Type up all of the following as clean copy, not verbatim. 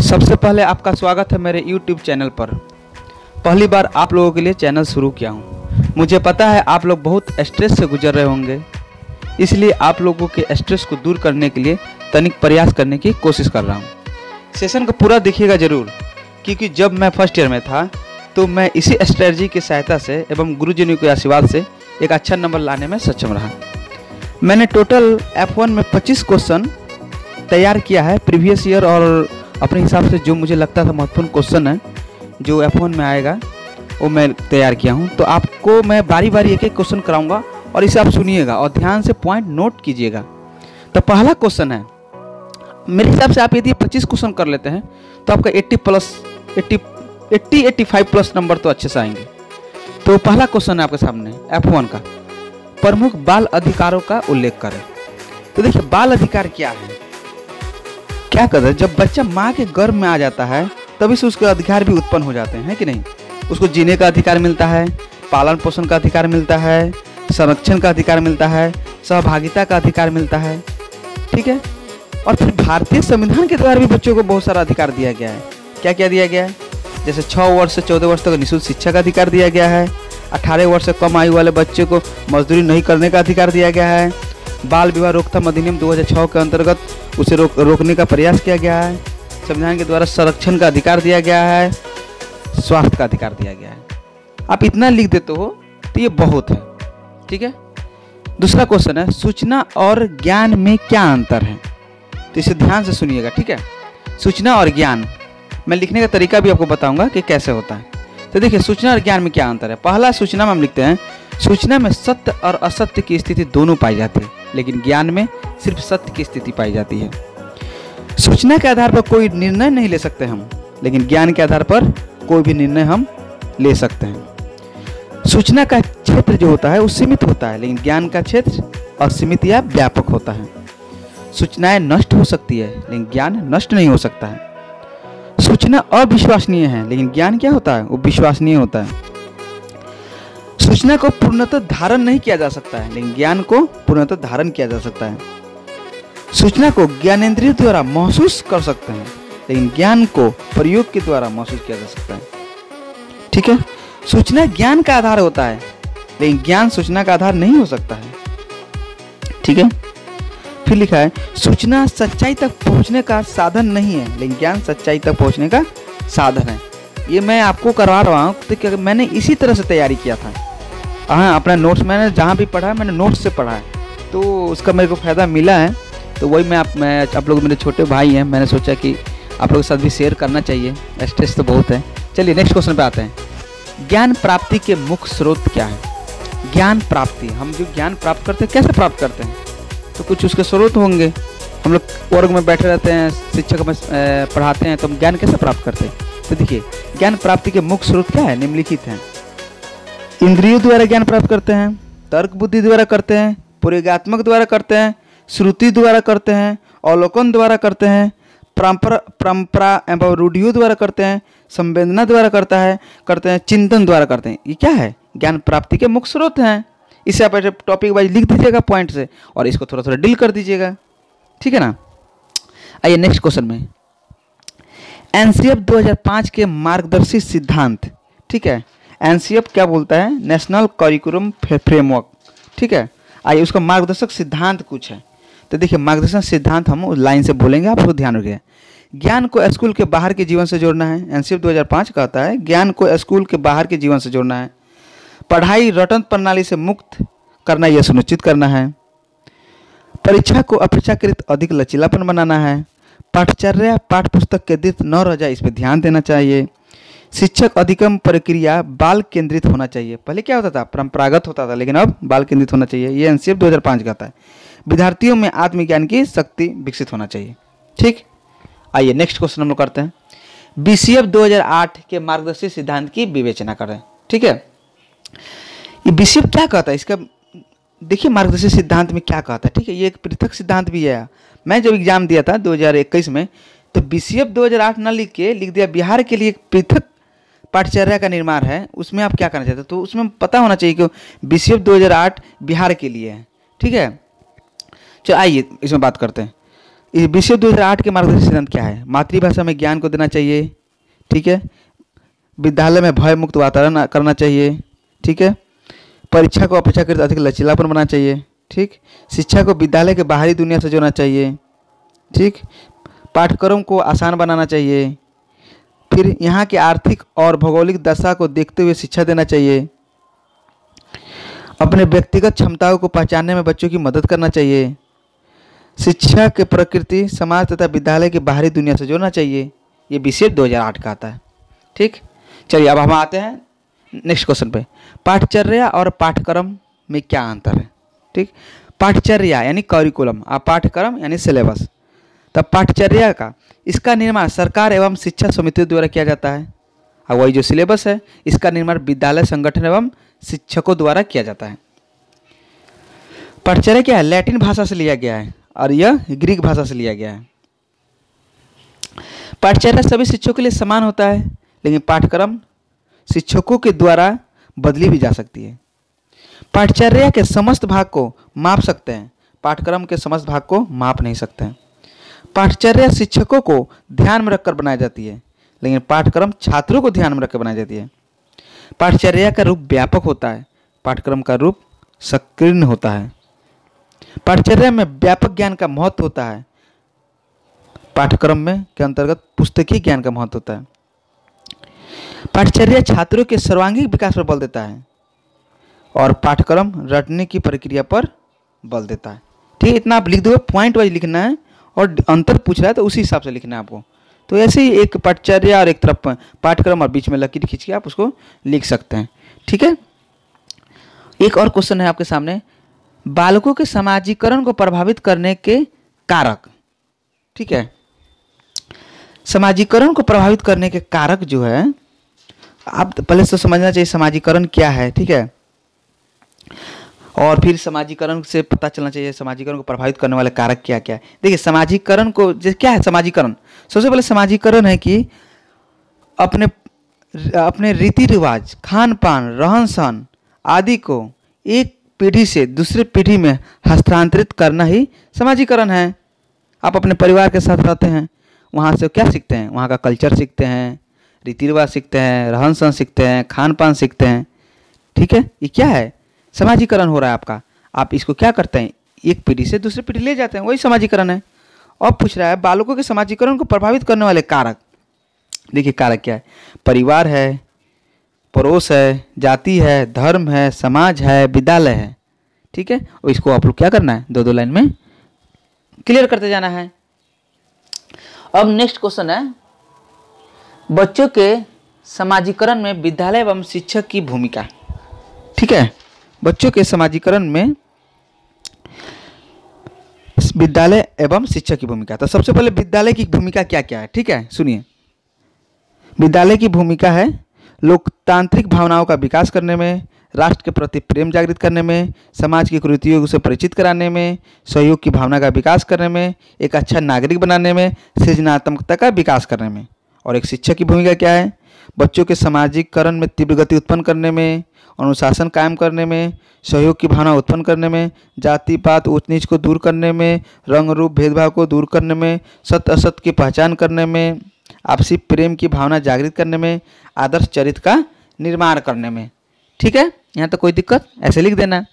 सबसे पहले आपका स्वागत है मेरे YouTube चैनल पर। पहली बार आप लोगों के लिए चैनल शुरू किया हूँ। मुझे पता है आप लोग बहुत स्ट्रेस से गुजर रहे होंगे, इसलिए आप लोगों के स्ट्रेस को दूर करने के लिए तनिक प्रयास करने की कोशिश कर रहा हूँ। सेशन को पूरा देखिएगा ज़रूर, क्योंकि जब मैं फर्स्ट ईयर में था तो मैं इसी स्ट्रेटजी की सहायता से एवं गुरुजनों के आशीर्वाद से एक अच्छा नंबर लाने में सक्षम रहा। मैंने टोटल F1 में 25 क्वेश्चन तैयार किया है प्रीवियस ईयर, और अपने हिसाब से जो मुझे लगता था महत्वपूर्ण क्वेश्चन है जो F1 में आएगा वो मैं तैयार किया हूँ। तो आपको मैं बारी बारी एक एक क्वेश्चन कराऊंगा और इसे आप सुनिएगा और ध्यान से पॉइंट नोट कीजिएगा। तो पहला क्वेश्चन है, मेरे हिसाब से आप यदि 25 क्वेश्चन कर लेते हैं तो आपका 85 प्लस नंबर तो अच्छे से आएंगे। तो पहला क्वेश्चन है आपके सामने F1 का, प्रमुख बाल अधिकारों का उल्लेख करें। तो देखिए बाल अधिकार क्या है, क्या कहते हैं, जब बच्चा माँ के गर्भ में आ जाता है तभी से उसके अधिकार भी उत्पन्न हो जाते हैं कि नहीं। उसको जीने का अधिकार मिलता है, पालन पोषण का अधिकार मिलता है, संरक्षण का अधिकार मिलता है, सहभागिता का अधिकार मिलता है, ठीक है। और फिर भारतीय संविधान के द्वारा भी बच्चों को बहुत सारा अधिकार दिया गया है। क्या क्या दिया गया है, जैसे 6 वर्ष से 14 वर्ष तक निःशुल्क शिक्षा का अधिकार दिया गया है, 18 वर्ष से कम आयु वाले बच्चे को मजदूरी नहीं करने का अधिकार दिया गया है, बाल विवाह रोकथाम अधिनियम 2006 के अंतर्गत उसे रोकने का प्रयास किया गया है, संविधान के द्वारा संरक्षण का अधिकार दिया गया है, स्वास्थ्य का अधिकार दिया गया है। आप इतना लिख देते हो तो ये बहुत है, ठीक है। दूसरा क्वेश्चन है, सूचना और ज्ञान में क्या अंतर है। तो इसे ध्यान से सुनिएगा, ठीक है। सूचना और ज्ञान, मैं लिखने का तरीका भी आपको बताऊंगा कि कैसे होता है। तो देखिए सूचना और ज्ञान में क्या अंतर है। पहला सूचना में हम लिखते हैं, सूचना में सत्य और असत्य की स्थिति दोनों पाई जाती है, लेकिन ज्ञान में सिर्फ सत्य की स्थिति पाई जाती है। सूचना के आधार पर कोई निर्णय नहीं ले सकते हम, लेकिन ज्ञान के आधार पर कोई भी निर्णय हम ले सकते हैं। सूचना का क्षेत्र जो होता है वो सीमित होता है, लेकिन ज्ञान का क्षेत्र असीमित या व्यापक होता है। सूचनाएं नष्ट हो सकती है, लेकिन ज्ञान नष्ट नहीं हो सकता है। सूचना अविश्वसनीय है, लेकिन ज्ञान क्या होता है, वो विश्वसनीय होता है। सूचना को पूर्णतः धारण नहीं किया जा सकता है, लेकिन ज्ञान को पूर्णतः धारण किया जा सकता है। सूचना को ज्ञानेंद्रियों द्वारा महसूस कर सकते हैं, लेकिन ज्ञान को प्रयोग के द्वारा महसूस किया जा सकता है, ठीक है। सूचना ज्ञान का आधार होता है, लेकिन ज्ञान सूचना का आधार नहीं हो सकता है, ठीक है। फिर लिखा है, सूचना सच्चाई तक पहुंचने का साधन नहीं है, लेकिन ज्ञान सच्चाई तक पहुंचने का साधन है। ये मैं आपको करवा रहा हूँ तो मैंने इसी तरह से तैयारी किया था। हाँ, अपना नोट्स मैंने जहाँ भी पढ़ा है मैंने नोट्स से पढ़ा है, तो उसका मेरे को फ़ायदा मिला है। तो वही मैं आप लोग मेरे छोटे भाई हैं, मैंने सोचा कि आप लोगों के साथ भी शेयर करना चाहिए। स्ट्रेस तो बहुत है। चलिए नेक्स्ट क्वेश्चन पे आते हैं। ज्ञान प्राप्ति के मुख्य स्रोत क्या है। ज्ञान प्राप्ति, हम जो ज्ञान प्राप्त करते हैं कैसे प्राप्त करते हैं, तो कुछ उसके स्रोत होंगे। हम लोग वर्ग में बैठे रहते हैं, शिक्षक हमें पढ़ाते हैं, तो हम ज्ञान कैसे प्राप्त करते हैं। तो देखिए ज्ञान प्राप्ति के मुख्य स्रोत क्या है, निम्नलिखित हैं। इंद्रियों द्वारा ज्ञान प्राप्त करते हैं, तर्क बुद्धि द्वारा करते हैं, प्रयोगात्मक द्वारा करते हैं, श्रुति द्वारा करते हैं, अवलोकन द्वारा करते हैं, परंपरा एवं रूढ़ियों द्वारा करते हैं, संवेदना द्वारा करते हैं, चिंतन द्वारा करते हैं। ये क्या है, ज्ञान प्राप्ति के मुख्य स्रोत हैं। इसे आप टॉपिक वाइज लिख दीजिएगा पॉइंट से, और इसको थोड़ा थोड़ा डील कर दीजिएगा, ठीक है ना। आइए नेक्स्ट क्वेश्चन में, एनसीएफ 2005 के मार्गदर्शी सिद्धांत, ठीक है। एनसीएफ क्या बोलता है, नेशनल करिकुलम फ्रेमवर्क, ठीक है। आइए उसका मार्गदर्शक सिद्धांत कुछ है। तो देखिए मार्गदर्शक सिद्धांत हम उस लाइन से बोलेंगे, आप उसको ध्यान रखिए। ज्ञान को स्कूल के बाहर के जीवन से जोड़ना है। एनसीएफ 2005 कहता है ज्ञान को स्कूल के बाहर के जीवन से जोड़ना है। पढ़ाई रटन प्रणाली से मुक्त करना, यह सुनिश्चित करना है। परीक्षा को अपेक्षाकृत अधिक लचीलापन बनाना है। पाठचर्या पाठ पुस्तक केंद्रित न रह जाए, इस पर ध्यान देना चाहिए। शिक्षक अधिगम प्रक्रिया बाल केंद्रित होना चाहिए। पहले क्या होता था, परंपरागत होता था, लेकिन अब बाल केंद्रित होना चाहिए। ये एनसीएफ 2005 कहता है। विद्यार्थियों में आत्मज्ञान की शक्ति विकसित होना चाहिए, ठीक। आइए नेक्स्ट क्वेश्चन हम लोग करते हैं। बीसीएफ 2008 के मार्गदर्शी सिद्धांत की विवेचना करें, ठीक है। ये बीसीएफ क्या कहता है, इसका देखिए मार्गदर्शी सिद्धांत में क्या कहता है, ठीक है। ये एक पृथक सिद्धांत भी है। मैं जब एग्जाम दिया था 2021 में, तो बीसीएफ 2008 न लिख दिया बिहार के लिए एक पृथक पाठचर्या का निर्माण है, उसमें आप क्या करना चाहते हो। तो उसमें पता होना चाहिए कि बीसीएफ 2008 बिहार के लिए है, ठीक है। चलो आइए इसमें बात करते हैं। इस विषय 2008 के मार्गदर्शक सिद्धांत क्या है? मातृभाषा में ज्ञान को देना चाहिए, ठीक है। विद्यालय में भय मुक्त वातावरण करना चाहिए, ठीक है। परीक्षा को अपेक्षाकृत अधिक लचीलापन बनाना चाहिए, ठीक। शिक्षा को विद्यालय के बाहरी दुनिया से जोड़ना चाहिए, ठीक। पाठ्यक्रम को आसान बनाना चाहिए। फिर यहाँ की आर्थिक और भौगोलिक दशा को देखते हुए शिक्षा देना चाहिए। अपने व्यक्तिगत क्षमताओं को पहचानने में बच्चों की मदद करना चाहिए। शिक्षा के प्रकृति, समाज तथा विद्यालय की बाहरी दुनिया से जोड़ना चाहिए। ये विषय 2008 का आता है, ठीक। चलिए अब हम आते हैं नेक्स्ट क्वेश्चन पे। पाठचर्या और पाठ्यक्रम में क्या अंतर है, ठीक। पाठचर्या यानी करिकुलम, पाठ्यक्रम यानी सिलेबस। तब पाठचर्या का इसका निर्माण सरकार एवं शिक्षा समितियों द्वारा किया जाता है, और वही जो सिलेबस है इसका निर्माण विद्यालय संगठन एवं शिक्षकों द्वारा किया जाता है। पाठचर्या क्या है? लैटिन भाषा से लिया गया है और यह ग्रीक भाषा से लिया गया है। पाठचर्या सभी शिक्षकों के लिए समान होता है, लेकिन पाठ्यक्रम शिक्षकों के द्वारा बदली भी जा सकती है। पाठचर्या के समस्त भाग को माप सकते हैं, पाठ्यक्रम के समस्त भाग को माप नहीं सकते हैं। पाठचर्या शिक्षकों को ध्यान में रखकर बनाई जाती है, लेकिन पाठ्यक्रम छात्रों को ध्यान में रखकर बनाई जाती है। पाठचर्या का रूप व्यापक होता है, पाठ्यक्रम का रूप संकीर्ण होता है। पाठचर्या में व्यापक ज्ञान का महत्व होता है, पाठ्यक्रम में के अंतर्गत पुस्तकीय ज्ञान का महत्व होता है। पाठचर्या छात्रों के सर्वांगीण विकास पर बल देता है और पाठ्यक्रम रटने की प्रक्रिया पर बल देता है, ठीक है। इतना आप लिख दो, पॉइंट वाइज लिखना है और अंतर पूछ रहा है तो उसी हिसाब से लिखना है आपको। तो ऐसे ही एक पाठचर्या और एक तरफ पाठ्यक्रम और बीच में लकीर खींच के आप उसको लिख सकते हैं, ठीक है। एक और क्वेश्चन है आपके सामने, बालकों के समाजीकरण को प्रभावित करने के कारक, ठीक है। समाजीकरण को प्रभावित करने के कारक जो है, आप पहले तो समझना चाहिए समाजीकरण क्या है, ठीक है। और फिर समाजीकरण से पता चलना चाहिए समाजीकरण को प्रभावित करने वाले कारक क्या क्या है। देखिए समाजीकरण को क्या है? समाजीकरण सबसे पहले समाजीकरण है कि अपने रीति रिवाज, खान पान, रहन सहन आदि को एक पीढ़ी से दूसरे पीढ़ी में हस्तांतरित करना ही समाजीकरण है। आप अपने परिवार के साथ रहते हैं, वहाँ से क्या सीखते हैं? वहाँ का कल्चर सीखते हैं, रीति रिवाज सीखते हैं, रहन सहन सीखते हैं, खान पान सीखते हैं, ठीक है। ये क्या है? समाजीकरण हो रहा है आपका। आप इसको क्या करते हैं? एक पीढ़ी से दूसरी पीढ़ी ले जाते हैं, वही समाजीकरण है। और पूछ रहा है बालकों के समाजीकरण को प्रभावित करने वाले कारक। देखिए कारक क्या है? परिवार है, पड़ोस है, जाति है, धर्म है, समाज है, विद्यालय है, ठीक है। और इसको आप लोग क्या करना है? दो दो लाइन में क्लियर करते जाना है। अब नेक्स्ट क्वेश्चन है, बच्चों के समाजीकरण में विद्यालय एवं शिक्षक की भूमिका, ठीक है। बच्चों के समाजीकरण में विद्यालय एवं शिक्षक की भूमिका। तो सबसे पहले विद्यालय की भूमिका क्या क्या है, ठीक है, सुनिए। विद्यालय की भूमिका है लोकतांत्रिक भावनाओं का विकास करने में, राष्ट्र के प्रति प्रेम जागृत करने में, समाज की कुरीतियों से परिचित कराने में, सहयोग की भावना का विकास करने में, एक अच्छा नागरिक बनाने में, सृजनात्मकता का विकास करने में। और एक शिक्षक की भूमिका क्या है? बच्चों के सामाजिकरण में तीव्र गति उत्पन्न करने में, अनुशासन कायम करने में, सहयोग की भावना उत्पन्न करने में, जाति पात ऊंच नीच को दूर करने में, रंग रूप भेदभाव को दूर करने में, सत्य असत्य की पहचान करने में, आपसी प्रेम की भावना जागृत करने में, आदर्श चरित्र का निर्माण करने में, ठीक है। यहाँ तो कोई दिक्कत, ऐसे लिख देना।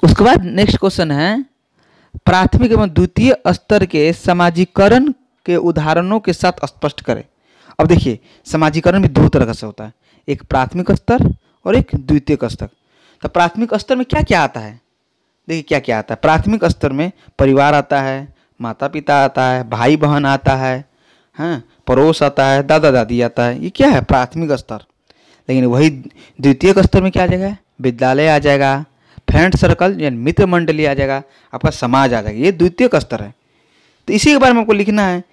उसके बाद नेक्स्ट क्वेश्चन है, प्राथमिक एवं द्वितीय स्तर के समाजीकरण के उदाहरणों के साथ स्पष्ट करें। अब देखिए समाजीकरण भी दो तरह से होता है, एक प्राथमिक स्तर और एक द्वितीय स्तर। तो प्राथमिक स्तर में क्या क्या आता है? देखिए क्या क्या आता है। प्राथमिक स्तर में परिवार आता है, माता पिता आता है, भाई बहन आता है, हाँ, पड़ोस आता है, दादा दादी आता है। ये क्या है? प्राथमिक स्तर। लेकिन वही द्वितीय स्तर में क्या आ जाएगा? विद्यालय आ जाएगा, फ्रेंड सर्कल यानी मित्र मंडली आ जाएगा, आपका समाज आ जाएगा। ये द्वितीय स्तर है। तो इसी के बारे में आपको लिखना है।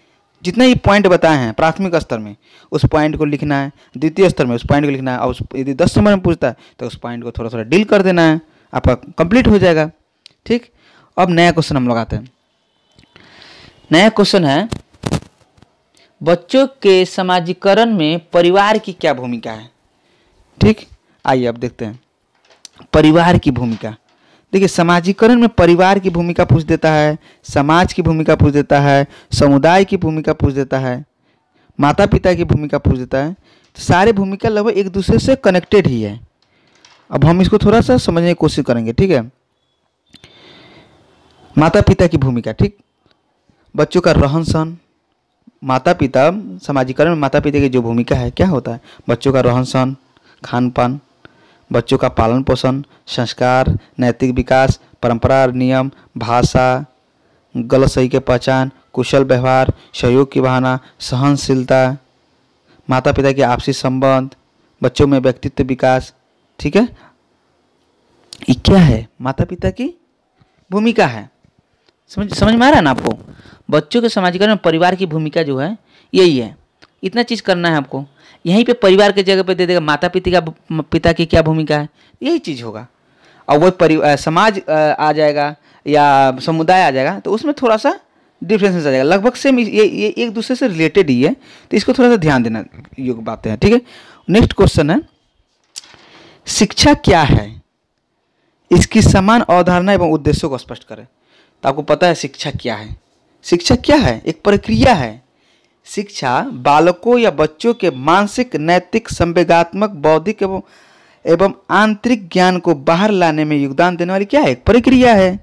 जितना ये पॉइंट बताए हैं प्राथमिक स्तर में, उस पॉइंट को लिखना है। द्वितीय स्तर में उस पॉइंट को लिखना है। और यदि 10 नंबर में पूछता है तो उस पॉइंट को थोड़ा थोड़ा डील कर देना है, आपका कंप्लीट हो जाएगा, ठीक। अब नया क्वेश्चन हम लोग आते हैं। नया क्वेश्चन है, बच्चों के समाजीकरण में परिवार की क्या भूमिका है, ठीक। आइए अब देखते हैं परिवार की भूमिका। देखिए समाजीकरण में परिवार की भूमिका पूछ देता है, समाज की भूमिका पूछ देता है, समुदाय की भूमिका पूछ देता है, माता पिता की भूमिका पूछ देता है। तो सारे भूमिका लगभग एक दूसरे से कनेक्टेड ही है। अब हम इसको थोड़ा सा समझने की कोशिश करेंगे, ठीक है। माता पिता की भूमिका, ठीक, बच्चों का रहन सहन, माता पिता, समाजीकरण में माता पिता की जो भूमिका है क्या होता है, बच्चों का रहन सहन, खान पान, बच्चों का पालन पोषण, संस्कार, नैतिक विकास, परंपरा और नियम, भाषा, गलत सही के पहचान, कुशल व्यवहार, सहयोग की भावना, सहनशीलता, माता पिता के आपसी संबंध, बच्चों में व्यक्तित्व विकास, ठीक है। ये क्या है, माता पिता की भूमिका है। समझ में आ रहा है ना आपको। बच्चों के समाजीकरण में परिवार की भूमिका जो है यही है। इतना चीज़ करना है आपको। यहीं पे परिवार के जगह पे दे देगा माता पिता की क्या भूमिका है, यही चीज़ होगा। और वही समाज आ जाएगा या समुदाय आ जाएगा तो उसमें थोड़ा सा डिफरेंसेस आ जाएगा। लगभग सेम ये एक दूसरे से रिलेटेड ही है, तो इसको थोड़ा सा ध्यान देना योग्य बातें हैं, ठीक है। नेक्स्ट क्वेश्चन है, शिक्षा क्या है, इसकी समान अवधारणा एवं उद्देश्यों को स्पष्ट करें। तो आपको पता है शिक्षा क्या है। शिक्षा क्या है, एक प्रक्रिया है। शिक्षा बालकों या बच्चों के मानसिक, नैतिक, संवेगात्मक, बौद्धिक एवं आंतरिक ज्ञान को बाहर लाने में योगदान देने वाली क्या है, एक प्रक्रिया है।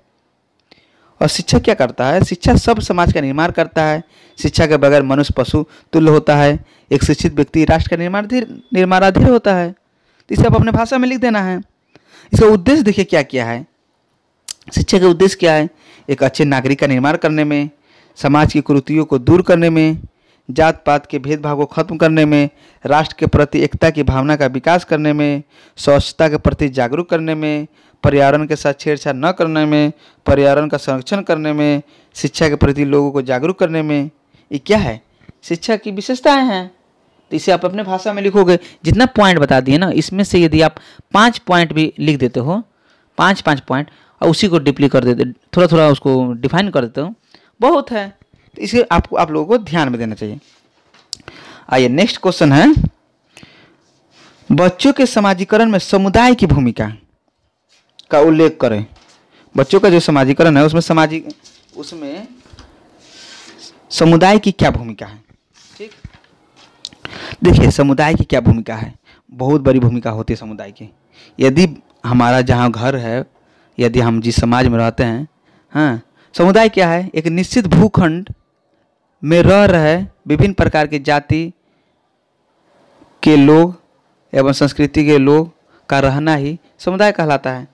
और शिक्षा क्या करता है, शिक्षा सब समाज का निर्माण करता है। शिक्षा के बगैर मनुष्य पशु तुल्य होता है। एक शिक्षित व्यक्ति राष्ट्र का निर्माणाधीन होता है। तो इसे आप अपने भाषा में लिख देना है। इसका उद्देश्य देखिए क्या क्या है। शिक्षा का उद्देश्य क्या है, एक अच्छे नागरिक का निर्माण करने में, समाज की कुरीतियों को दूर करने में, जात पात के भेदभाव को खत्म करने में, राष्ट्र के प्रति एकता की भावना का विकास करने में, स्वच्छता के प्रति जागरूक करने में, पर्यावरण के साथ छेड़छाड़ न करने में, पर्यावरण का संरक्षण करने में, शिक्षा के प्रति लोगों को जागरूक करने में। ये क्या है, शिक्षा की विशेषताएं हैं। तो इसे आप अपने भाषा में लिखोगे। जितना पॉइंट बता दिए ना, इसमें से यदि आप 5 पॉइंट भी लिख देते हो, 5 पॉइंट, और उसी को डीपली कर देते, थोड़ा थोड़ा उसको डिफाइन कर देते हो, बहुत है। तो इसे आप लोगों को ध्यान में देना चाहिए। आइए नेक्स्ट क्वेश्चन है, बच्चों के समाजीकरण में समुदाय की भूमिका का उल्लेख करें। बच्चों का जो समाजीकरण है उसमें समुदाय की क्या भूमिका है, ठीक। देखिए समुदाय की क्या भूमिका है, बहुत बड़ी भूमिका होती है समुदाय की। यदि हमारा जहाँ घर है, यदि हम जिस समाज में रहते हैं, हाँ, समुदाय क्या है, एक निश्चित भूखंड में रह रहे विभिन्न प्रकार की जाति के लोग एवं संस्कृति के लोग का रहना ही समुदाय कहलाता है।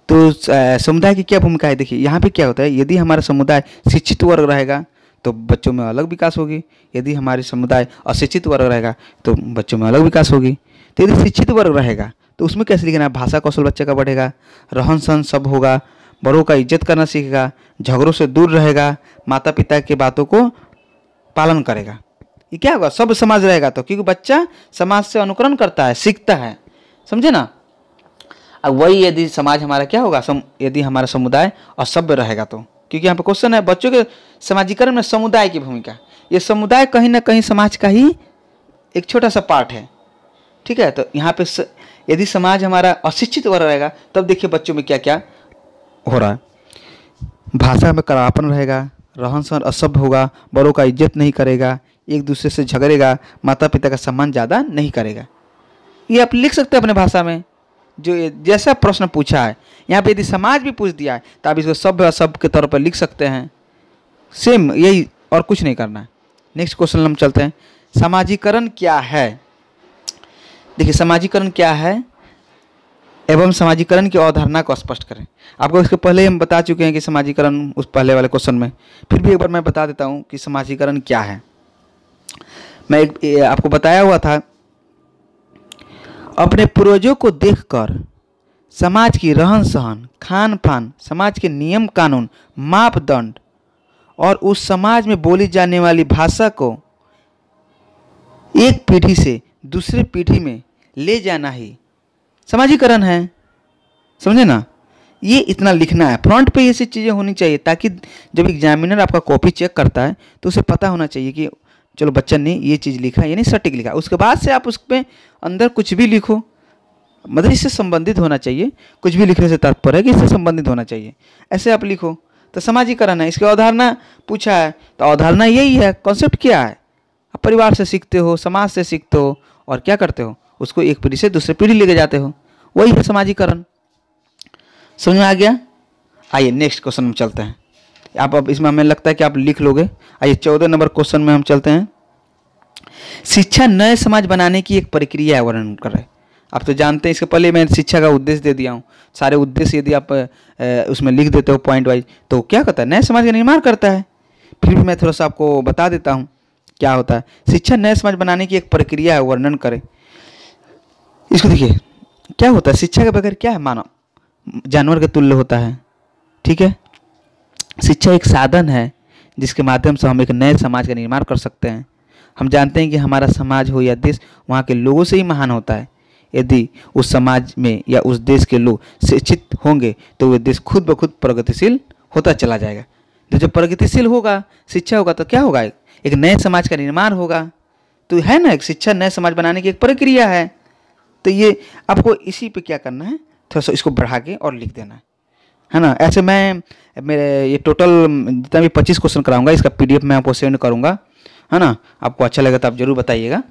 तो समुदाय की क्या भूमिका है, देखिए यहाँ पे क्या होता है, यदि हमारा समुदाय शिक्षित वर्ग रहेगा तो बच्चों में अलग विकास होगी। यदि हमारे समुदाय अशिक्षित वर्ग रहेगा तो बच्चों में अलग विकास होगी। तो यदि शिक्षित वर्ग रहेगा तो उसमें कैसे लिखना है, भाषा कौशल बच्चे का बढ़ेगा, रहन सहन सब होगा, बड़ों का इज्जत करना सीखेगा, झगड़ों से दूर रहेगा, माता पिता की बातों को पालन करेगा। ये क्या होगा, सब समाज रहेगा। तो क्योंकि बच्चा समाज से अनुकरण करता है, सीखता है, समझे ना। अब वही यदि समाज हमारा क्या होगा, यदि हमारा समुदाय असभ्य रहेगा तो, क्योंकि यहाँ पे क्वेश्चन है बच्चों के समाजीकरण में समुदाय की भूमिका। ये समुदाय कहीं ना कहीं समाज का ही एक छोटा सा पार्ट है, ठीक है। तो यहाँ पे यदि समाज हमारा अशिक्षित वर्ग रहेगा तब देखिए बच्चों में क्या क्या हो रहा है, भाषा में कड़वापन रहेगा, रहन सहन असभ्य होगा, बड़ों का इज्जत नहीं करेगा, एक दूसरे से झगड़ेगा, माता पिता का सम्मान ज़्यादा नहीं करेगा। ये आप लिख सकते हैं अपने भाषा में, जो जैसा प्रश्न पूछा है। यहाँ पे यदि समाज भी पूछ दिया है तो आप इसको सभ्य असभ्य के तौर पर लिख सकते हैं, सेम यही, और कुछ नहीं करना है। नेक्स्ट क्वेश्चन हम चलते हैं, समाजीकरण क्या है। देखिए समाजीकरण क्या है एवं समाजीकरण की अवधारणा को स्पष्ट करें। आपको इसके पहले हम बता चुके हैं कि समाजीकरण, उस पहले वाले क्वेश्चन में, फिर भी एक बार मैं बता देता हूँ कि समाजीकरण क्या है। मैं आपको बताया हुआ था, अपने पूर्वजों को देखकर समाज की रहन सहन, खान पान, समाज के नियम कानून, मापदंड और उस समाज में बोली जाने वाली भाषा को एक पीढ़ी से दूसरे पीढ़ी में ले जाना ही समाजीकरण है, समझे ना। ये इतना लिखना है, फ्रंट पे ये सब चीज़ें होनी चाहिए, ताकि जब एग्जामिनर आपका कॉपी चेक करता है तो उसे पता होना चाहिए कि चलो बच्चन ने ये चीज़ लिखा है, यानी सटीक लिखा। उसके बाद से आप उस पर अंदर कुछ भी लिखो, मतलब इससे संबंधित होना चाहिए, कुछ भी लिखने से तात्पर्य है कि इससे संबंधित होना चाहिए, ऐसे आप लिखो तो समाजीकरण है। इसकी अवधारणा पूछा है तो अवधारणा यही है, कॉन्सेप्ट क्या है, आप परिवार से सीखते हो, समाज से सीखते हो और क्या करते हो, उसको एक पीढ़ी से दूसरे पीढ़ी लेके जाते हो, वही है समाजीकरण। समझ में आ गया? आइए नेक्स्ट क्वेश्चन में चलते हैं। आप अब इसमें हमें लगता है कि आप लिख लोगे। आइए 14 नंबर क्वेश्चन में हम चलते हैं। शिक्षा नए समाज बनाने की एक प्रक्रिया वर्णन कर रहे हैं। आप तो जानते हैं, इसके पहले मैं शिक्षा का उद्देश्य दे दिया हूँ। सारे उद्देश्य यदि आप उसमें लिख देते हो पॉइंट वाइज तो क्या करता है, नए समाज का निर्माण करता है। फिर भी मैं थोड़ा सा आपको बता देता हूँ क्या होता है। शिक्षा नए समाज बनाने की एक प्रक्रिया है, वर्णन करें। इसको देखिए क्या होता है, शिक्षा के बगैर क्या है, मानव जानवर के तुल्य होता है। ठीक है, शिक्षा एक साधन है जिसके माध्यम से हम एक नए समाज का निर्माण कर सकते हैं। हम जानते हैं कि हमारा समाज हो या देश वहाँ के लोगों से ही महान होता है। यदि उस समाज में या उस देश के लोग शिक्षित होंगे तो वह देश खुद ब खुद प्रगतिशील होता चला जाएगा। तो जब प्रगतिशील होगा, शिक्षा होगा, तो क्या होगा, एक नए समाज का निर्माण होगा। तो है ना, एक शिक्षा नए समाज बनाने की एक प्रक्रिया है। तो ये आपको इसी पे क्या करना है, थोड़ा सा इसको बढ़ा के और लिख देना है ना। ऐसे मैं मेरे ये टोटल जितना भी 25 क्वेश्चन कराऊंगा, इसका PDF मैं आपको सेंड करूंगा, है ना। आपको अच्छा लगा तो आप जरूर बताइएगा।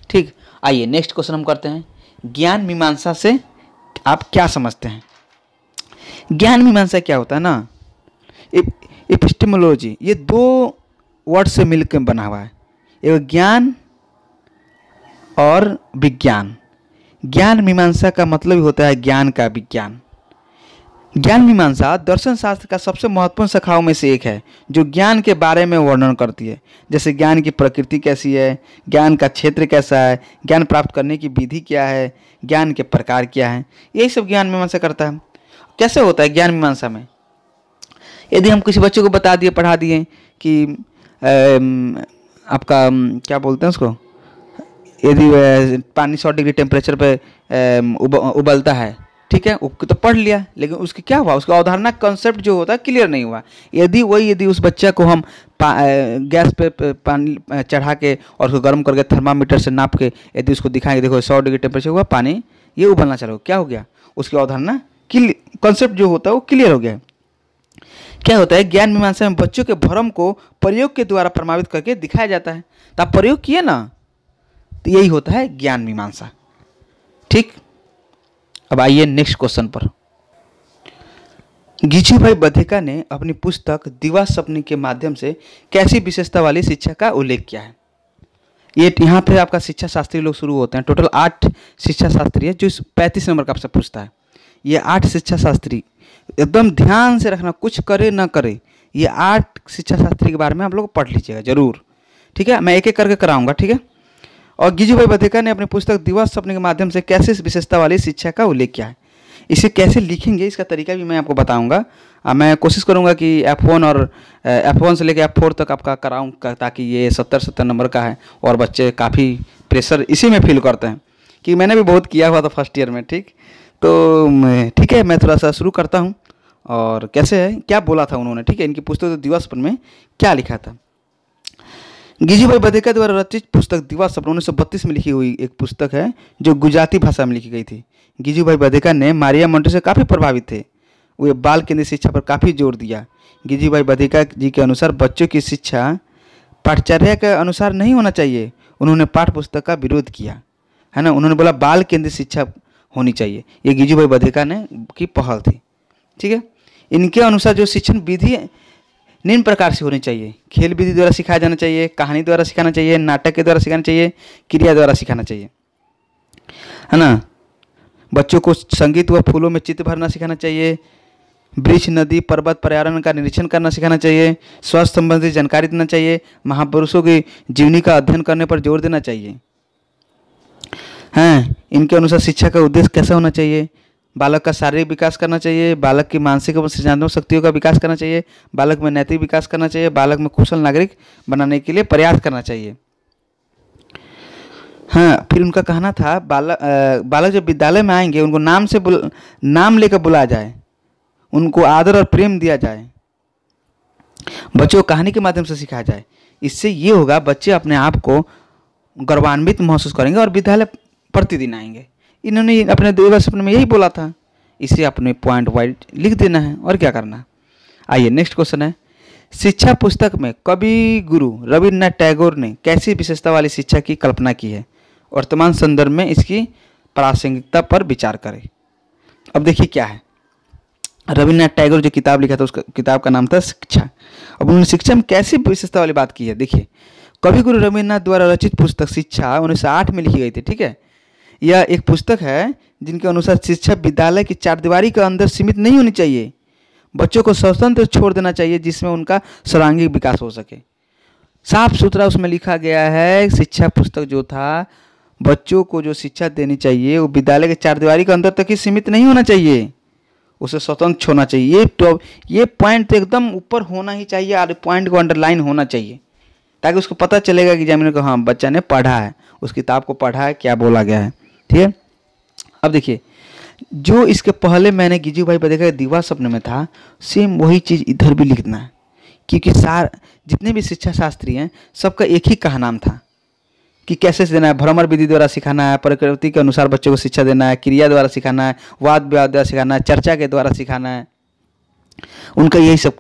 ठीक, आइए नेक्स्ट क्वेश्चन हम करते हैं। ज्ञान मीमांसा से आप क्या समझते हैं? ज्ञान मीमांसा क्या होता है ना, एपिस्टेमोलॉजी, ये 2 वर्ड से मिलकर बना हुआ है, एक ज्ञान और विज्ञान। ज्ञान मीमांसा का मतलब ही होता है ज्ञान का विज्ञान। ज्ञान मीमांसा दर्शन शास्त्र का सबसे महत्वपूर्ण शाखाओं में से एक है जो ज्ञान के बारे में वर्णन करती है। जैसे ज्ञान की प्रकृति कैसी है, ज्ञान का क्षेत्र कैसा है, ज्ञान प्राप्त करने की विधि क्या है, ज्ञान के प्रकार क्या है, यही सब ज्ञान मीमांसा करता है। कैसे होता है ज्ञान मीमांसा में, यदि हम किसी बच्चे को बता दिए, पढ़ा दिए कि आपका क्या बोलते हैं उसको, यदि पानी 100 डिग्री टेम्परेचर पे उबलता है, ठीक है, तो पढ़ लिया, लेकिन उसकी क्या हुआ, उसका अवधारणा कंसेप्ट जो होता है क्लियर नहीं हुआ। यदि उस बच्चा को हम गैस पे पानी चढ़ा के और उसको गर्म करके थर्मामीटर से नाप के यदि उसको दिखाएंगे, देखो 100 डिग्री टेम्परेचर हुआ, पानी ये उबलना चालू, क्या हो गया, उसकी अवधारणा कंसेप्ट जो होता है वो क्लियर हो गया। क्या होता है, ज्ञान मीमांसा में बच्चों के भ्रम को प्रयोग के द्वारा प्रमाणित करके दिखाया जाता है। तो आप प्रयोग किए ना, तो यही होता है ज्ञान मीमांसा। ठीक, अब आइए नेक्स्ट क्वेश्चन पर। गिजुभाई बधिका ने अपनी पुस्तक दीवा सपनी के माध्यम से कैसी विशेषता वाली शिक्षा का उल्लेख किया है? ये यहाँ पे आपका शिक्षा शास्त्री लोग शुरू होते हैं। टोटल 8 शिक्षा शास्त्री है जो 35 नंबर का आपसे पूछता है। ये 8 शिक्षा शास्त्री एकदम ध्यान से रखना, कुछ करे ना करे, ये 8 शिक्षा शास्त्री के बारे में आप लोग पढ़ लीजिएगा जरूर। ठीक है, मैं एक एक करके कराऊंगा। ठीक है, और गिजुभाई बधिका ने अपनी पुस्तक दीवा सपने के माध्यम से कैसे विशेषता वाली शिक्षा का उल्लेख किया है। इसे कैसे लिखेंगे इसका तरीका भी मैं आपको बताऊंगा। मैं कोशिश करूंगा कि F1 और F1 से लेकर F4 तक आपका कराऊं, ताकि ये 70 नंबर का है और बच्चे काफ़ी प्रेशर इसी में फील करते हैं कि मैंने भी बहुत किया हुआ था फर्स्ट ईयर में। ठीक, तो ठीक है, मैं थोड़ा सा शुरू करता हूँ और कैसे है, क्या बोला था उन्होंने। ठीक है, इनकी पुस्तक दीवा सपन में क्या लिखा था। गिजुभाई बधिका द्वारा रचित पुस्तक दीवा सपन 1932 में लिखी हुई एक पुस्तक है जो गुजराती भाषा में लिखी गई थी। गिजुभाई बधिका ने मारिया मोंटेसरी से काफ़ी प्रभावित थे। वे बाल केंद्रित शिक्षा पर काफ़ी जोर दिया। गिजुभाई बधिका जी के अनुसार बच्चों की शिक्षा पाठचर्या के अनुसार नहीं होना चाहिए। उन्होंने पाठ्य पुस्तक का विरोध किया, है ना। उन्होंने बोला बाल केंद्रित शिक्षा होनी चाहिए। ये गिजुभाई बधिका ने की पहल थी। ठीक है, इनके अनुसार जो शिक्षण विधि निम्न प्रकार से होनी चाहिए। खेल विधि द्वारा सिखाया जाना चाहिए, कहानी द्वारा सिखाना चाहिए, नाटक के द्वारा सिखाना चाहिए, क्रिया द्वारा सिखाना चाहिए, है ना। बच्चों को संगीत व फूलों में चित्र भरना सिखाना चाहिए। वृक्ष, नदी, पर्वत, पर्यावरण का निरीक्षण करना सिखाना चाहिए। स्वास्थ्य संबंधी जानकारी देना चाहिए। महापुरुषों की जीवनी का अध्ययन करने पर जोर देना चाहिए। हैं, इनके अनुसार शिक्षा का उद्देश्य कैसा होना चाहिए। बालक का शारीरिक विकास करना चाहिए, बालक की मानसिक एवं सृजनात्मक शक्तियों का विकास करना चाहिए, बालक में नैतिक विकास करना चाहिए, बालक में कुशल नागरिक बनाने के लिए प्रयास करना चाहिए। हाँ, फिर उनका कहना था बालक जब विद्यालय में आएंगे उनको नाम लेकर बुलाया जाए, उनको आदर और प्रेम दिया जाए, बच्चों को कहानी के माध्यम से सिखाया जाए। इससे ये होगा बच्चे अपने आप को गौरवान्वित महसूस करेंगे और विद्यालय प्रतिदिन आएंगे। इन्होंने अपने दिवा स्वप्न में यही बोला था। इसे अपने पॉइंट वाइज लिख देना है और क्या करना। आइए नेक्स्ट क्वेश्चन है, शिक्षा पुस्तक में कवि गुरु रविन्द्रनाथ टैगोर ने कैसी विशेषता वाली शिक्षा की कल्पना की है, वर्तमान संदर्भ में इसकी प्रासंगिकता पर विचार करें। अब देखिए क्या है, रविन्द्रनाथ टैगोर जो किताब लिखा था उसका किताब का नाम था शिक्षा। अब उन्होंने शिक्षा में कैसी विशेषता वाली बात की है, देखिए कवि गुरु रविन्द्रनाथ द्वारा रचित पुस्तक शिक्षा 1908 में लिखी गई थी। ठीक है, यह एक पुस्तक है जिनके अनुसार शिक्षा विद्यालय की चारदीवारी के अंदर सीमित नहीं होनी चाहिए, बच्चों को स्वतंत्र छोड़ देना चाहिए जिसमें उनका सर्वांगीण विकास हो सके। साफ सुथरा उसमें लिखा गया है, शिक्षा पुस्तक जो था बच्चों को जो शिक्षा देनी चाहिए वो विद्यालय के चारदीवारी के अंदर तक ही सीमित नहीं होना चाहिए, उसे स्वतंत्र छोड़ना चाहिए। ये पॉइंट तो एकदम ऊपर होना ही चाहिए और पॉइंट को अंडरलाइन होना चाहिए ताकि उसको पता चलेगा कि एग्जामिनर को हाँ बच्चा ने पढ़ा है, उस किताब को पढ़ा है, क्या बोला गया है। ठीक है, अब देखिए जो इसके पहले मैंने गिजू भाई पर देखा दिवा स्वप्न में था, सेम वही चीज़ इधर भी लिखना है, क्योंकि जितने भी शिक्षा शास्त्री हैं सबका एक ही कहा नाम था कि कैसे देना है, भ्रमर विधि द्वारा सिखाना है, प्रकृति के अनुसार बच्चों को शिक्षा देना है, क्रिया द्वारा सिखाना है, वाद विवाद द्वारा सिखाना है, चर्चा के द्वारा सिखाना है। उनका यही सब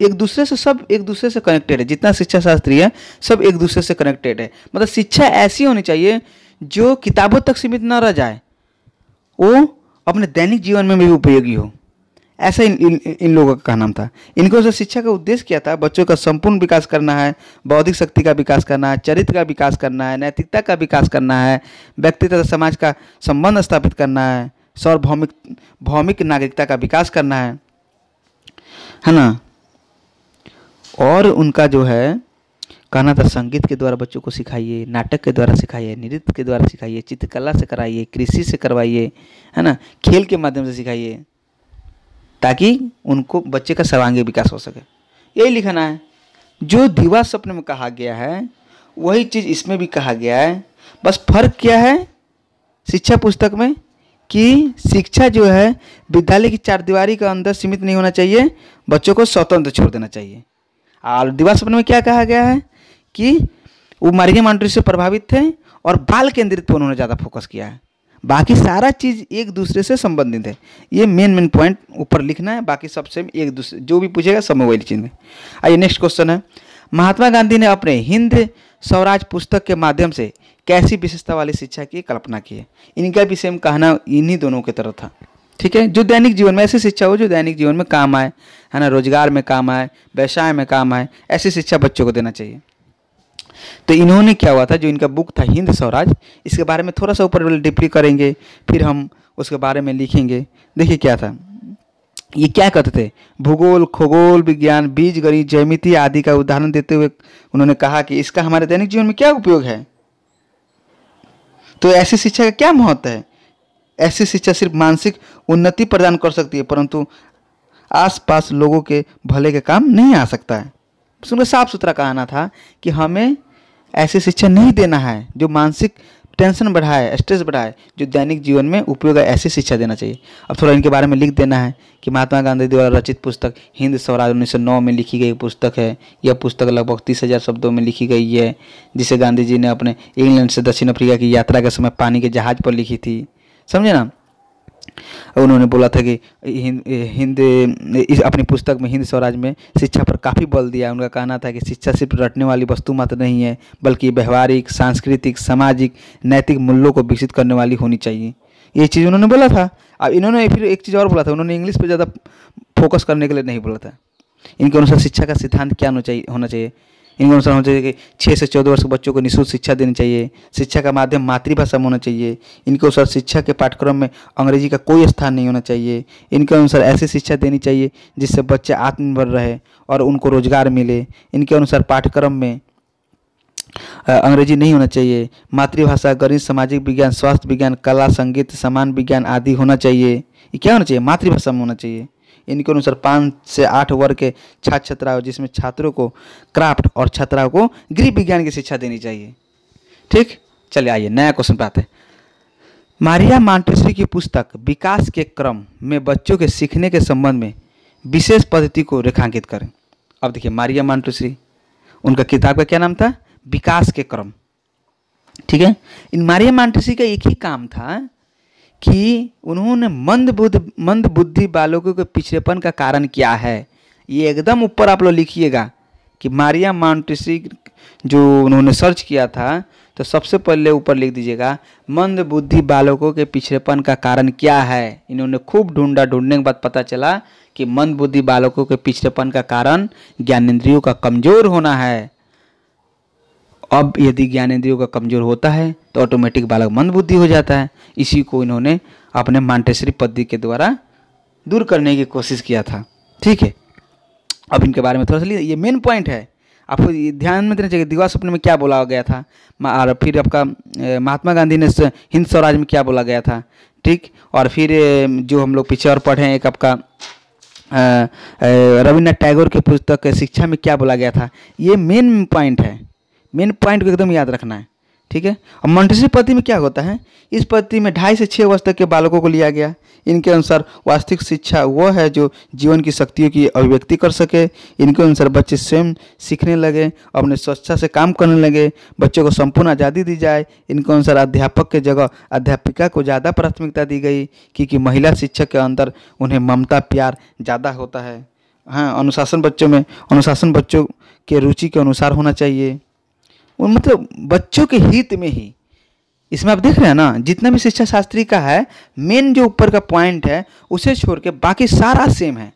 सब एक दूसरे से कनेक्टेड है। जितना शिक्षा शास्त्री है सब एक दूसरे से कनेक्टेड है। मतलब शिक्षा ऐसी होनी चाहिए जो किताबों तक सीमित न रह जाए, वो अपने दैनिक जीवन में भी उपयोगी हो। ऐसा इन लोगों का नाम था। इनको से शिक्षा का उद्देश्य क्या था, बच्चों का संपूर्ण विकास करना है, बौद्धिक शक्ति का विकास करना है, चरित्र का विकास करना है, नैतिकता का विकास करना है, व्यक्ति तथा समाज का संबंध स्थापित करना है, सार्वभौमिक नागरिकता का विकास करना है ना। और उनका जो है कहना था संगीत के द्वारा बच्चों को सिखाइए, नाटक के द्वारा सिखाइए, नृत्य के द्वारा सिखाइए, चित्रकला से कराइए, कृषि से करवाइए, है ना, खेल के माध्यम से सिखाइए ताकि उनको बच्चे का सर्वांगीण विकास हो सके। यही लिखना है। जो दिवा स्वप्न में कहा गया है वही चीज़ इसमें भी कहा गया है। बस फर्क क्या है शिक्षा पुस्तक में कि शिक्षा जो है विद्यालय की चारदीवारी के अंदर सीमित नहीं होना चाहिए, बच्चों को स्वतंत्र छोड़ देना चाहिए। और दिवा स्वप्न में क्या कहा गया है कि वो मारिया मोंटेसरी से प्रभावित थे और बाल केंद्रित पर उन्होंने ज़्यादा फोकस किया है। बाकी सारा चीज़ एक दूसरे से संबंधित है। ये मेन पॉइंट ऊपर लिखना है, बाकी सबसे एक दूसरे जो भी पूछेगा सब में वही चीज़ में। आइए नेक्स्ट क्वेश्चन है, महात्मा गांधी ने अपने हिंद स्वराज पुस्तक के माध्यम से कैसी विशेषता वाली शिक्षा की कल्पना की है। इनका भी सेम कहना इन्हीं दोनों की तरह था। ठीक है, जो दैनिक जीवन में ऐसी शिक्षा हो जो दैनिक जीवन में काम आए, है ना, रोजगार में काम आए, व्यवसाय में काम आए, ऐसी शिक्षा बच्चों को देना चाहिए। तो इन्होंने क्या हुआ था, जो इनका बुक था हिंद स्वराज, इसके बारे में थोड़ा सा ऊपर डीपली करेंगे, फिर हम उसके बारे में लिखेंगे। देखिए क्या था, ये क्या कहते थे, भूगोल, खगोल विज्ञान, बीज गणित, ज्यामिति आदि का उदाहरण देते हुए उन्होंने कहा कि इसका हमारे दैनिक जीवन में क्या उपयोग है। तो ऐसी शिक्षा का क्या महत्व है। ऐसी शिक्षा सिर्फ मानसिक उन्नति प्रदान कर सकती है परंतु आसपास लोगों के भले के काम नहीं आ सकता है। उसमें साफ सुथरा कहना था कि हमें ऐसी शिक्षा नहीं देना है जो मानसिक टेंशन बढ़ाए, स्ट्रेस बढ़ाए, जो दैनिक जीवन में उपयोग है, ऐसी शिक्षा देना चाहिए। अब थोड़ा इनके बारे में लिख देना है कि महात्मा गांधी द्वारा रचित पुस्तक हिंद स्वराज 1909 में लिखी गई पुस्तक है। यह पुस्तक लगभग 30,000 शब्दों में लिखी गई है, जिसे गांधी जी ने अपने इंग्लैंड से दक्षिण अफ्रीका की यात्रा के समय पानी के जहाज पर लिखी थी, समझे ना। उन्होंने बोला था कि अपनी पुस्तक में हिंद स्वराज में शिक्षा पर काफ़ी बल दिया। उनका कहना था कि शिक्षा सिर्फ रटने वाली वस्तु मात्र नहीं है बल्कि व्यवहारिक, सांस्कृतिक, सामाजिक, नैतिक मूल्यों को विकसित करने वाली होनी चाहिए। ये चीज़ उन्होंने बोला था। अब इन्होंने फिर एक चीज़ और बोला था, उन्होंने इंग्लिश पर ज़्यादा फोकस करने के लिए नहीं बोला था। इनके अनुसार शिक्षा का सिद्धांत क्या होना चाहिए। इनके अनुसार होना चाहिए कि 6 से 14 वर्ष के बच्चों को निःशुल्क शिक्षा देनी चाहिए। शिक्षा का माध्यम मातृभाषा में होना चाहिए। इनके अनुसार शिक्षा के पाठ्यक्रम में अंग्रेजी का कोई स्थान नहीं होना चाहिए। इनके अनुसार ऐसी शिक्षा देनी चाहिए जिससे बच्चे आत्मनिर्भर रहे और उनको रोजगार मिले। इनके अनुसार पाठ्यक्रम में अंग्रेजी नहीं होना चाहिए। मातृभाषा, गणित, सामाजिक विज्ञान, स्वास्थ्य विज्ञान, कला, संगीत, समान विज्ञान आदि होना चाहिए। ये क्या होना चाहिए, मातृभाषा में होना चाहिए। इनके अनुसार 5 से 8 वर्ग के छात्र छात्राओं, जिसमें छात्रों को क्राफ्ट और छात्राओं को गृह विज्ञान की शिक्षा देनी चाहिए। ठीक, चलिए आइए नया क्वेश्चन पे आते हैं। मारिया मोंटेसरी की पुस्तक विकास के क्रम में बच्चों के सीखने के संबंध में विशेष पद्धति को रेखांकित करें। अब देखिए मारिया मोंटेसरी, उनका किताब का क्या नाम था, विकास के क्रम। ठीक है, इन मारिया मोंटेसरी का एक ही काम था कि उन्होंने मंद बुद्धि बालकों के पिछड़ेपन का कारण क्या है। ये एकदम ऊपर आप लोग लिखिएगा कि मारिया मॉन्टेसरी जो उन्होंने सर्च किया था, तो सबसे पहले ऊपर लिख दीजिएगा मंद बुद्धि बालकों के पिछड़ेपन का कारण क्या है। इन्होंने खूब ढूंढा, ढूंढने के बाद पता चला कि मंद बुद्धि बालकों के पिछड़ेपन का कारण ज्ञानेंद्रियों का कमजोर होना है। अब यदि ज्ञानेंद्रियों का कमजोर होता है तो ऑटोमेटिक बालक मंद बुद्धि हो जाता है। इसी को इन्होंने अपने मॉन्टेसरी पद्धति के द्वारा दूर करने की कोशिश किया था। ठीक है, अब इनके बारे में थोड़ा सा ये मेन पॉइंट है, आपको ध्यान में देना चाहिए। दिवा स्वप्न में क्या बोला गया था, और फिर आपका महात्मा गांधी ने हिंद स्वराज में क्या बोला गया था। ठीक, और फिर जो हम लोग पीछे और पढ़े एक आपका रविन्द्रनाथ टैगोर के पुस्तक शिक्षा में क्या बोला गया था। ये मेन पॉइंट है, मेन पॉइंट को एकदम याद रखना है। ठीक है, और मॉन्टेसरी पद्धति में क्या होता है, इस पद्धति में 2.5 से 6 वर्ष तक के बालकों को लिया गया। इनके अनुसार वास्तविक शिक्षा वो है जो जीवन की शक्तियों की अभिव्यक्ति कर सके। इनके अनुसार बच्चे स्वयं सीखने लगे, अपने स्वेच्छा से काम करने लगे, बच्चों को संपूर्ण आज़ादी दी जाए। इनके अनुसार अध्यापक के जगह अध्यापिका को ज़्यादा प्राथमिकता दी गई, क्योंकि महिला शिक्षक के अंदर उन्हें ममता प्यार ज़्यादा होता है। हाँ, अनुशासन बच्चों के रुचि के अनुसार होना चाहिए, मतलब बच्चों के हित में ही। इसमें आप देख रहे हैं ना, जितना भी शिक्षा शास्त्री का है, मेन जो ऊपर का पॉइंट है उसे छोड़ के बाकी सारा सेम है।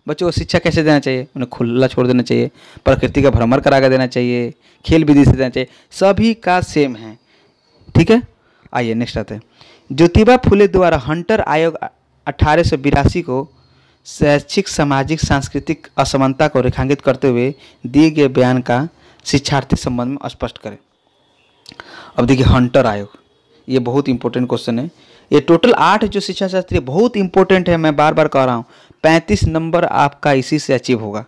बच्चों को शिक्षा कैसे देना चाहिए, उन्हें खुला छोड़ देना चाहिए, प्रकृति का भ्रमण करा कर देना चाहिए, खेल विधि से देना चाहिए, सभी का सेम है। ठीक है, आइए नेक्स्ट आते हैं। ज्योतिबा फुले द्वारा हंटर आयोग 1882 को शैक्षिक सामाजिक सांस्कृतिक असमानता को रेखांकित करते हुए दिए गए बयान का शिक्षार्थी संबंध में स्पष्ट करें। अब देखिए, हंटर आयोग, ये बहुत इंपॉर्टेंट क्वेश्चन है। ये टोटल 8 जो शिक्षा शास्त्री बहुत इंपॉर्टेंट है, मैं बार बार कह रहा हूँ। 35 नंबर आपका इसी से अचीव होगा।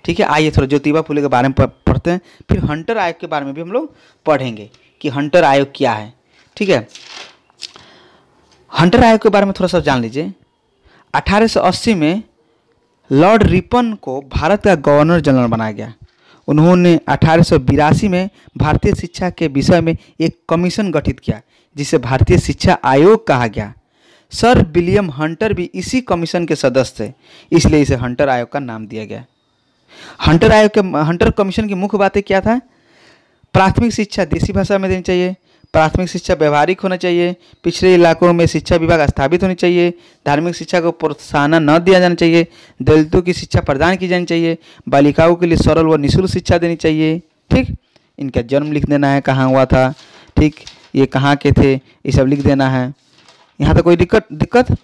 ठीक है, आइए थोड़ा ज्योतिबा फुले के बारे में पढ़ते हैं, फिर हंटर आयोग के बारे में भी हम लोग पढ़ेंगे कि हंटर आयोग क्या है। ठीक है, हंटर आयोग के बारे में थोड़ा सा जान लीजिए। 1880 में लॉर्ड रिपन को भारत का गवर्नर जनरल बनाया गया। उन्होंने 1882 में भारतीय शिक्षा के विषय में एक कमीशन गठित किया, जिसे भारतीय शिक्षा आयोग कहा गया। सर विलियम हंटर भी इसी कमीशन के सदस्य थे, इसलिए इसे हंटर आयोग का नाम दिया गया। हंटर कमीशन की मुख्य बातें क्या था? प्राथमिक शिक्षा देसी भाषा में देनी चाहिए, प्राथमिक शिक्षा व्यवहारिक होना चाहिए, पिछड़े इलाकों में शिक्षा विभाग स्थापित होनी चाहिए, धार्मिक शिक्षा को प्रोत्साहन न दिया जाना चाहिए, दलितों की शिक्षा प्रदान की जानी चाहिए, बालिकाओं के लिए सरल व निःशुल्क शिक्षा देनी चाहिए। ठीक, इनका जन्म लिख देना है, कहाँ हुआ था, ठीक, ये कहाँ के थे, ये सब लिख देना है। यहाँ तक कोई दिक्कत?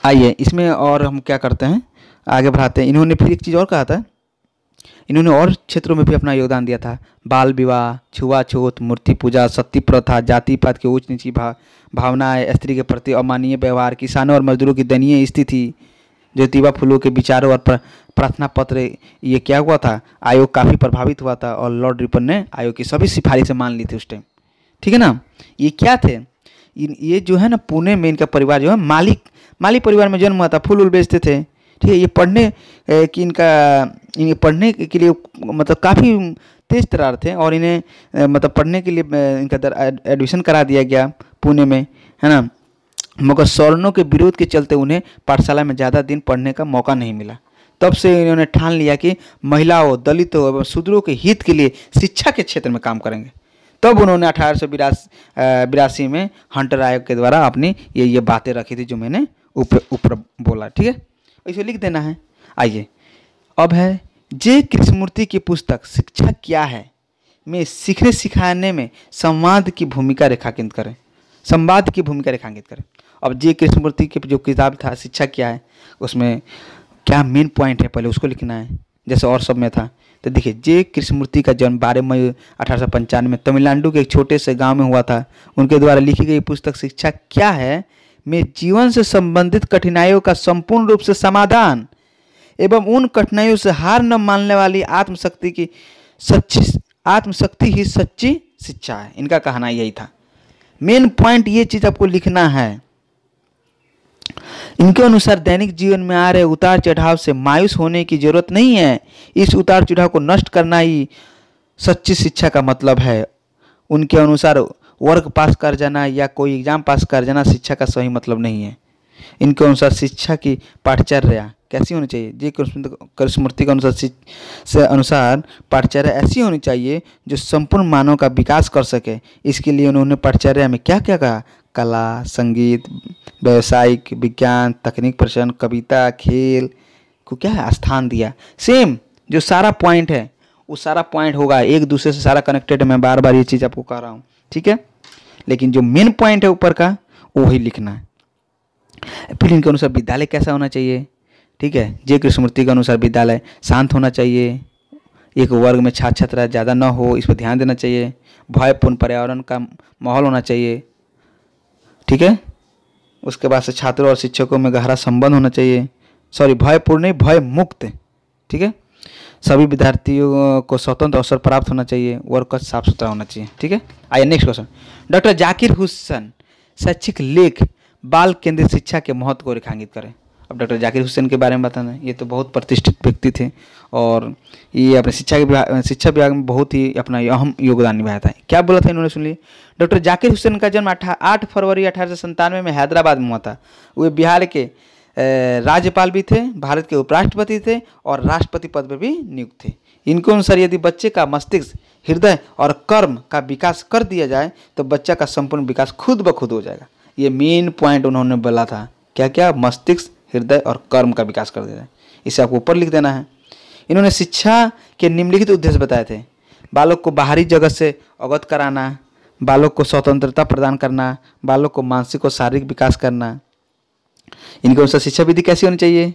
आइए इसमें और हम क्या करते हैं, आगे बढ़ाते हैं। इन्होंने फिर एक चीज़ और कहा था, इन्होंने और क्षेत्रों में भी अपना योगदान दिया था। बाल विवाह, छुआछूत, मूर्ति पूजा, सती प्रथा, जाति पात की ऊंच नीची भावनाएं, स्त्री के प्रति अमानवीय व्यवहार, किसानों और मजदूरों की दयनीय स्थिति, ज्योतिबा फुले के विचारों और प्रार्थना पत्र, ये क्या हुआ था, आयोग काफ़ी प्रभावित हुआ था और लॉर्ड रिपन ने आयोग की सभी सिफारिशें मान ली थी उस टाइम। ठीक है ना। ये क्या थे, ये जो है ना, पुणे में इनका परिवार जो है माली परिवार में जन्म हुआ था, फूल उल बेचते थे। ठीक है, ये पढ़ने की इन्हें पढ़ने के लिए मतलब काफ़ी तेज तरार थे, और इन्हें मतलब पढ़ने के लिए इनका एडमिशन करा दिया गया पुणे में, है ना। मगर सवर्णों के विरोध के चलते उन्हें पाठशाला में ज़्यादा दिन पढ़ने का मौका नहीं मिला। तब से इन्होंने ठान लिया कि महिलाओं, दलितों एवं शूद्रों के हित के लिए शिक्षा के क्षेत्र में काम करेंगे। तब उन्होंने 1882 में हंटर आयोग के द्वारा अपनी ये बातें रखी थी जो मैंने ऊपर बोला। ठीक है, इसे लिख देना है। आइए अब है जे कृष्णमूर्ति की पुस्तक शिक्षा क्या है में सीखने सिखाने में संवाद की भूमिका रेखांकित करें। अब जे कृष्णमूर्ति की जो किताब था शिक्षा क्या है, उसमें क्या मेन पॉइंट है पहले उसको लिखना है, जैसे और सब में था। तो देखिए, जे कृष्णमूर्ति का जन्म 12 मई 1895 में तमिलनाडु के एक छोटे से गांव में हुआ था। उनके द्वारा लिखी गई पुस्तक शिक्षा क्या है में जीवन से संबंधित कठिनाइयों का संपूर्ण रूप से समाधान एवं उन कठिनाइयों से हार न मानने वाली आत्मशक्ति ही सच्ची शिक्षा है। इनका कहना यही था। मेन पॉइंट ये चीज आपको लिखना है। इनके अनुसार दैनिक जीवन में आ रहे उतार चढ़ाव से मायूस होने की जरूरत नहीं है। इस उतार चढ़ाव को नष्ट करना ही सच्ची शिक्षा का मतलब है। उनके अनुसार वर्ग पास कर जाना या कोई एग्जाम पास कर जाना शिक्षा का सही मतलब नहीं है। इनके अनुसार शिक्षा की पाठचर्या कैसी होनी चाहिए? जी कृष्णमूर्ति के अनुसार पाठचर्या ऐसी होनी चाहिए जो संपूर्ण मानव का विकास कर सके। इसके लिए उन्होंने पाठचर्या में क्या क्या कहा? कला, संगीत, व्यावसायिक, विज्ञान, तकनीक, प्रश्न, कविता, खेल को क्या है स्थान दिया। सेम जो सारा पॉइंट है वो सारा पॉइंट होगा, एक दूसरे से सारा कनेक्टेड है। मैं बार बार ये चीज़ आपको कह रहा हूँ, ठीक है, लेकिन जो मेन पॉइंट है ऊपर का वही लिखना है। फिर इनके अनुसार विद्यालय कैसा होना चाहिए? ठीक है, जे कृष्णमूर्ति के अनुसार विद्यालय शांत होना चाहिए, एक वर्ग में छात्र छात्रा ज़्यादा न हो, इस पर ध्यान देना चाहिए, भयपूर्ण पर्यावरण का माहौल होना चाहिए, ठीक है। उसके बाद से छात्रों और शिक्षकों में गहरा संबंध होना चाहिए, सॉरी भयपूर्ण नहीं, भय मुक्त, ठीक है। सभी विद्यार्थियों को स्वतंत्र अवसर प्राप्त होना चाहिए, वर्ग का साफ सुथरा होना चाहिए, ठीक है। आइए next question. Doctor Zakir Hussain शैक्षिक लेख बाल केंद्रित शिक्षा के महत्व को रेखांकित करें। अब डॉक्टर जाकिर हुसैन के बारे में बताना, ये तो बहुत प्रतिष्ठित व्यक्ति थे और ये अपने शिक्षा विभाग में बहुत ही अपना अहम योगदान निभाया था। क्या बोला था इन्होंने, सुन लीजिए। डॉक्टर जाकिर हुसैन का जन्म 8 फरवरी 1897 में हैदराबाद में हुआ था। वे बिहार के राज्यपाल भी थे, भारत के उपराष्ट्रपति थे और राष्ट्रपति पद पर भी नियुक्त थे। इनके अनुसार यदि बच्चे का मस्तिष्क, हृदय और कर्म का विकास कर दिया जाए तो बच्चा का संपूर्ण विकास खुद ब खुद हो जाएगा। ये मेन पॉइंट उन्होंने बोला था, क्या क्या? मस्तिष्क, हृदय और कर्म का विकास कर दिया जाए। इसे आपको ऊपर लिख देना है। इन्होंने शिक्षा के निम्नलिखित उद्देश्य बताए थे। बालक को बाहरी जगत से अवगत कराना, बालक को स्वतंत्रता प्रदान करना, बालक को मानसिक और शारीरिक विकास करना। इनके अनुसार शिक्षा विधि कैसी होनी चाहिए?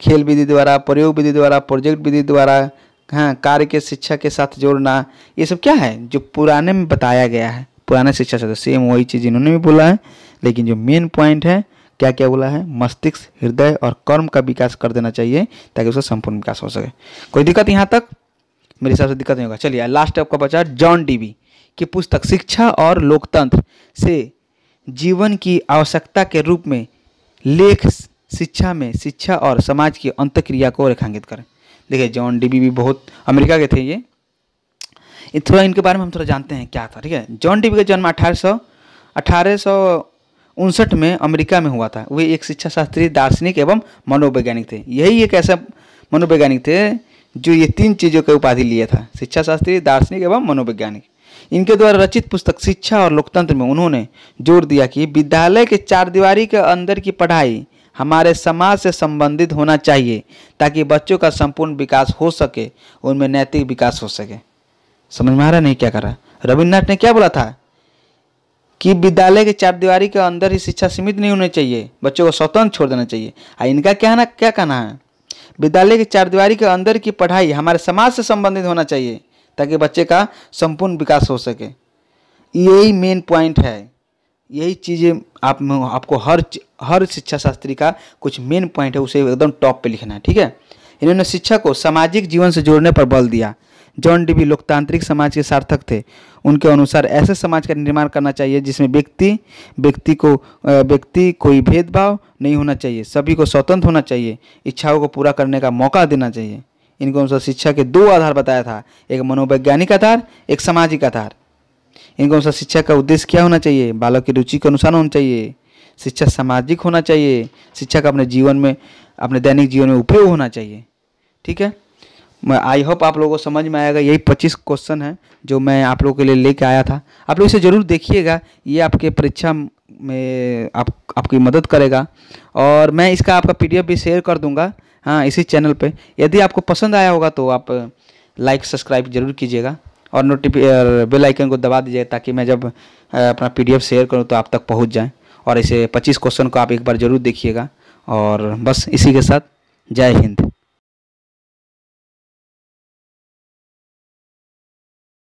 खेल विधि द्वारा, प्रयोग विधि द्वारा, प्रोजेक्ट विधि द्वारा, हाँ, कार्य के शिक्षा के साथ जोड़ना। ये सब क्या है जो पुराने में बताया गया है, पुराने शिक्षा से। सेम वही चीज़ इन्होंने भी बोला है, लेकिन जो मेन पॉइंट है क्या क्या बोला है? मस्तिष्क, हृदय और कर्म का विकास कर देना चाहिए ताकि उसका संपूर्ण विकास हो सके। कोई दिक्कत यहाँ तक? मेरे हिसाब से दिक्कत नहीं होगा। चलिए लास्ट आपका बचा जॉन डीवी की पुस्तक शिक्षा और लोकतंत्र से जीवन की आवश्यकता के रूप में लेख शिक्षा में शिक्षा और समाज की अंतःक्रिया को रेखांकित करें। देखिए जॉन डीवी भी बहुत अमेरिका के थे ये थोड़ा इनके बारे में हम थोड़ा जानते हैं क्या था, ठीक है। जॉन डीवी का जन्म 1859 में अमेरिका में हुआ था। वे एक शिक्षा शास्त्री, दार्शनिक एवं मनोवैज्ञानिक थे। यही एक ऐसा मनोवैज्ञानिक थे जो ये 3 चीज़ों की उपाधि लिया था, शिक्षा शास्त्री, दार्शनिक एवं मनोवैज्ञानिक। इनके द्वारा रचित पुस्तक शिक्षा और लोकतंत्र में उन्होंने जोर दिया कि विद्यालय के 4 दीवारी के अंदर की पढ़ाई हमारे समाज से संबंधित होना चाहिए ताकि बच्चों का संपूर्ण विकास हो सके, उनमें नैतिक विकास हो सके। समझ में आ रहा नहीं क्या कर रहा? रविन्द्रनाथ ने क्या बोला था कि विद्यालय के 4 दीवारी के अंदर ही शिक्षा सीमित नहीं होनी चाहिए, बच्चों को स्वतंत्र छोड़ देना चाहिए। इनका क्या कहना है? विद्यालय के 4 दीवारी के अंदर की पढ़ाई हमारे समाज से संबंधित होना चाहिए ताकि बच्चे का संपूर्ण विकास हो सके। यही मेन पॉइंट है, यही चीज़ें आपको हर शिक्षा शास्त्री का कुछ मेन पॉइंट है उसे एकदम टॉप पे लिखना है, ठीक है। इन्होंने शिक्षा को सामाजिक जीवन से जोड़ने पर बल दिया। जॉन डीवी लोकतांत्रिक समाज के सार्थक थे। उनके अनुसार ऐसे समाज का निर्माण करना चाहिए जिसमें व्यक्ति कोई भेदभाव नहीं होना चाहिए, सभी को स्वतंत्र होना चाहिए, इच्छाओं को पूरा करने का मौका देना चाहिए। इनके अनुसार शिक्षा के 2 आधार बताया था, एक मनोवैज्ञानिक आधार, एक सामाजिक आधार। इनके अनुसार शिक्षा का उद्देश्य क्या होना चाहिए? बालक की रुचि के अनुसार होना चाहिए, शिक्षा सामाजिक होना चाहिए, शिक्षा का अपने जीवन में, अपने दैनिक जीवन में उपयोग होना चाहिए, ठीक है। मैं आई होप आप लोगों को समझ में आएगा। यही 25 क्वेश्चन है जो मैं आप लोगों के लिए लेके आया था। आप लोग इसे ज़रूर देखिएगा, ये आपके परीक्षा में आपकी मदद करेगा। और मैं इसका आपका PDF भी शेयर कर दूंगा, हाँ, इसी चैनल पे। यदि आपको पसंद आया होगा तो आप लाइक सब्सक्राइब जरूर कीजिएगा और बेल आइकन को दबा दीजिएगा ताकि मैं जब अपना PDF शेयर करूँ तो आप तक पहुँच जाए। और इसे 25 क्वेश्चन को आप एक बार ज़रूर देखिएगा। और बस इसी के साथ जय हिंद।